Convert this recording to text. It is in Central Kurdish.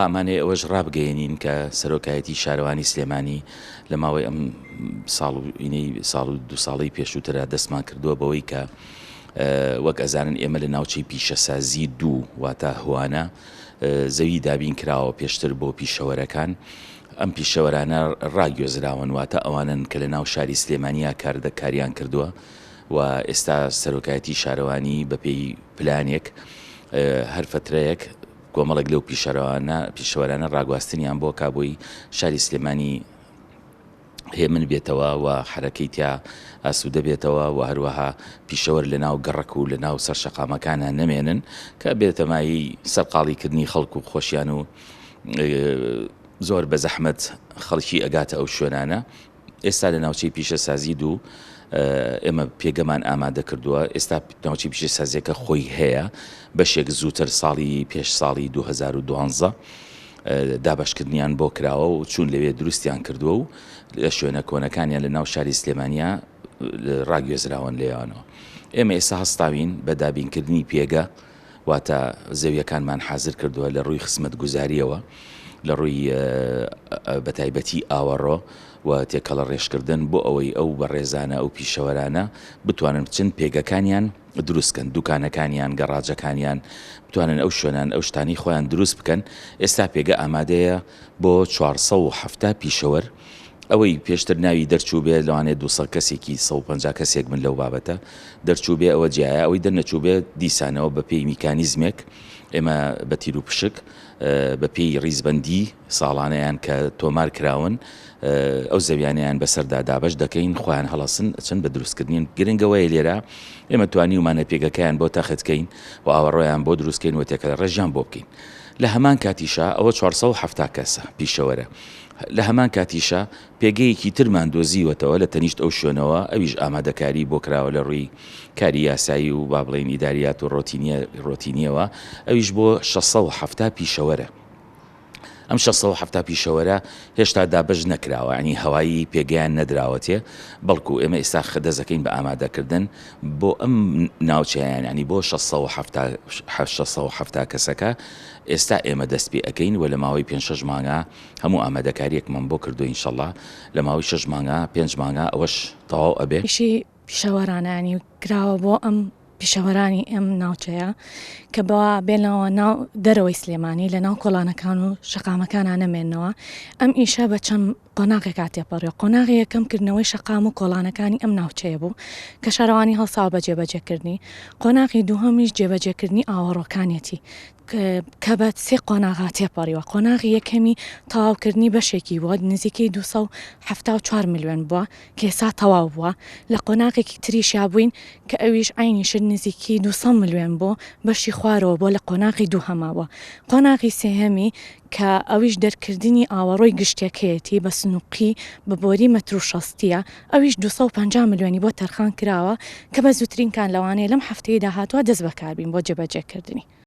ئەمانێ ئەوەش ڕابگەیەنین کە سەرۆکایەتی شارەوانی سلێمانی لە ماوەی ئەم ساڵ و دو ساڵی پێشووترە دەستمان کردووە بەوەی کە وەک ئەزانن ئێمە لە ناوچەی پیشەسازی دوو واتە هوانە زەوی دابین کراوە پێشتر بۆ پیشەوەرەکان. ئەم پیشەوەرانە ڕاگوێزراون واتە ئەوانن کە لە ناو شاری سلێمانیا کاریان کردووە و ئێستا سەرۆکایەتی شارەوانی بەپێی پلانێک هەر فترەیەک کۆمەڵێک لەو پیشەوەرانە ڕاگواستنیان بۆ کابووی شاری سلێمانی هێمن بێتەوە و حرەکەی تیا ئاسوودە بێتەوە و هەروەها پیشەوەر لە ناو گەڕک و لە ناو سەرشەقامەکانە نەمێنن کە بێتەمایی سەرقاڵیکردنی خەڵک و خۆشیان و زۆر بە زەحمەت خەڵکی ئەگاتە ئەو شوێنانە. ئێستا لە ناوچەی پیشەسازی دوو ئێمە پێگەمان ئامادە کردووە. ئێستا ناوچەی پیشەسازیەکە خۆی هەیە بەشێک زووتر ساڵی پێش ساڵی 2012 دابشکردنیان بۆ کراوە و چوون لەوێ دروستیان کردووە و لە شوێنە کۆنەکانیان لە ناو شاری سلێمانیا ڕاگوێزراون لێیانەوە. ئێمە ئێستا هەستاوین بە دابینکردنی پێگە واتە زەویەکانمان حازر کردووە لە ڕووی خزمەت گوزاریەوە لە ڕووی بەتایبەتی ئاوەڕۆ و تێکەڵە ڕێژکردن بۆ ئەوەی ئەو بەڕێزانە ئەو پیشەوەرانە بتوانن بچن پێگەکانیان دروستکەن، دوکانەکانیان گەڕاجەکانیان بتوانن ئەو شوێنان ئەو شتانی خۆیان دروست بکەن. ئێستا پێگە ئامادەیە بۆ 470 پیشەوەر. ئەوەی پێشتر ناوی دەرچوو بێ لەوانێت 200 کەسێکی 150 کەسێک من لەو بابەتە دەرچوو بێ ئەوە جیایە ئەوەی دەرنەچوو بێ دیسانەوە بە پێی میکانیزمێک ئێمە بە تیر و پشک بە پێی ڕیزبەندی ساڵانەیان کە تۆمار کراون ئەو زەویانیان بەسەردا دابش دەکەین خۆیان هەڵەسن چەند بە دروستکردنین. گرنگەوەی لێرە ئێمە توانیومانە پێگەکەیان بۆ تاخەتکەین و ئاوەڕۆیان بۆ دروستکەین و تێکەڵە ڕێژیان بۆ بکەین. لە هەمان کاتیشە ئەوە 470 کەسە پیشەوەرە. لە هەمان کاتیشە پێگەیەکی ترمان دۆزیوەتەوە لە تەنیشت ئەو شوێنەوە ئەویش ئامادەکاری بۆ کراوە لە ڕووی کاری یاسایی و با بڵێن ئیداریات و ڕۆتینیەوە ئەویش بۆ 670 پیشەوەرە. ئەم 670 پیشەوەرە هێشتا دابش نەکراوە، ینی هەوایی پێگەیان نەدراوەتێ، بەڵکو ئێمە ئێستا خدەزەکەین بە ئامادەکردن بۆ ئەم ناوچەیان ینی بۆ 670 کەسەکە ئێستا ئێمە دەست پێ ئەەکەین و لە ماوەی 5-6 مانگە هەموو ئامادەکاریەکمان بۆ کردو ئینشەڵڵا لە ماوەی 6 مانگە 5 مانگە ئەوەش تەواو ئەبێ. پیشی پیشەوەرانانی کراوە بۆ ئەم پیشەوەرانی ئەم ناوچەیە کە بەوە بێنەوە ناو دەرەوەی سلێمانی لە ناو کۆڵانەکان و شەقامەکانە نەمێنەوە. ئەم ئیشە بە چەند قۆناغێکا تێپەڕێ. قۆناغی یەکەمکردنەوەی شەقام و کۆڵانەکانی ئەم ناوچەیە بوو کە شارەوانی هەڵساو بە جێبەجێکردنی. قۆناغی دووهەمیش جێبەجێکردنی ئاوەڕۆکانێتی کە بە 3 قۆناغا تێپەڕیوە. قۆناغی یەکەمی تەواوکردنی بەشێکی بووە نزیکەی 274 میلیۆن بووە کە ئێستا تەواو بووە. لە قۆناغێکی تریشیا بووین کە ئەویش عینیشت نزیکی 200 میلیۆن بۆ بەشی خوارەوە بۆ لە قۆناغی دووهەماوە. قۆناغی سێهەمی کە ئەویش دەرکردنی ئاوەڕۆی گشتێکەتی بە سنووقی بە بۆری مەتر و شەستیە ئەویش 250 میلیۆنی بۆ تەرخان کراوە کە بە زووترین کان لەوانەیە لەم هەفتەیە داهاتوە دەست بەکاربین بۆ جێبەجێکردنی.